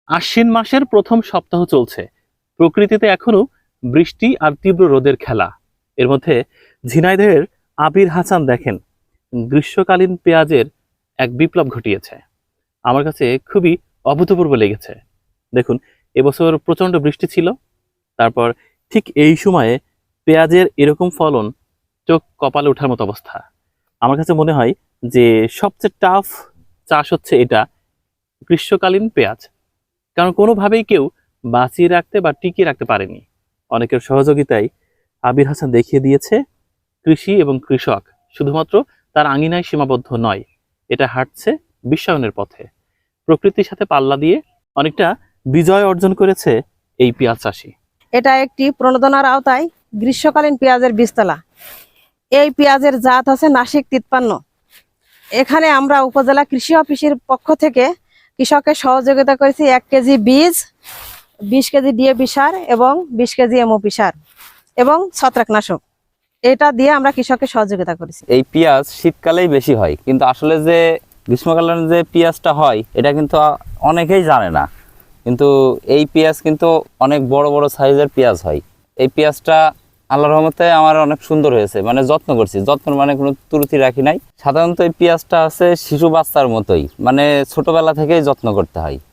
আশ্বিন মাসের প্রথম সপ্তাহ চলছে। প্রকৃতিতে এখনো বৃষ্টি আর তীব্র রোদের খেলা। এর মধ্যে ঝিনাইদহের আবির হাসান দেখেন গ্রীষ্মকালীন পেঁয়াজের এক বিপ্লব ঘটিয়েছে। আমার কাছে খুবই অভূতপূর্ব লেগেছে। দেখুন, এবছর প্রচণ্ড বৃষ্টি ছিল, তারপর ঠিক এই সময়ে পেঁয়াজের এরকম ফলন, চোখ কপালে ওঠার মতো অবস্থা। আমার কাছে মনে হয় যে সবচেয়ে টাফ চাষ হচ্ছে এটা, গ্রীষ্মকালীন পেঁয়াজ। কারণ কোনোভাবেই কেউ বাঁচিয়ে রাখতে বা টিকিয়ে রাখতে পারেনি। অনেকের সহযোগিতায় আবির হাসান দেখিয়ে দিয়েছে কৃষি এবং কৃষক শুধুমাত্র তার আঙিনায় সীমাবদ্ধ নয়, এটা হাঁটছে বিশ্বায়নের পথে। প্রকৃতির সাথে পাল্লা দিয়ে অনেকটা বিজয় অর্জন করেছে এই পেঁয়াজ চাষি। এটা একটি প্রণোদনার আওতায় গ্রীষ্মকালীন পেঁয়াজের বীজতলা। এই পেঁয়াজের জাত আছে নাসিক 53। এখানে আমরা উপজেলা কৃষি অফিসের পক্ষ থেকে কৃষকের সহযোগিতা করেছি 1 কেজি বীজ, 20 কেজি ডিএপি সার এবং 20 কেজি এমওপি সার এবং ছত্রাকনাশক। এটা দিয়ে আমরা কৃষকের সহযোগিতা করেছি। এই পেঁয়াজ শীতকালেই বেশি হয়, কিন্তু আসলে যে গ্রীষ্মকালীন যে পেঁয়াজটা হয় এটা কিন্তু অনেকেই জানে না। কিন্তু এই পেঁয়াজ কিন্তু অনেক বড় বড় সাইজের পেঁয়াজ হয়। এই পেঁয়াজটা আল্লাহর রহমতে আমার অনেক সুন্দর হয়েছে, মানে যত্ন করছি, যত্ন মানে কোনো ত্রুটি রাখি নাই। সাধারণত এই পেঁয়াজটা আছে শিশু বাচ্চার মতোই, মানে ছোটবেলা থেকেই যত্ন করতে হয়।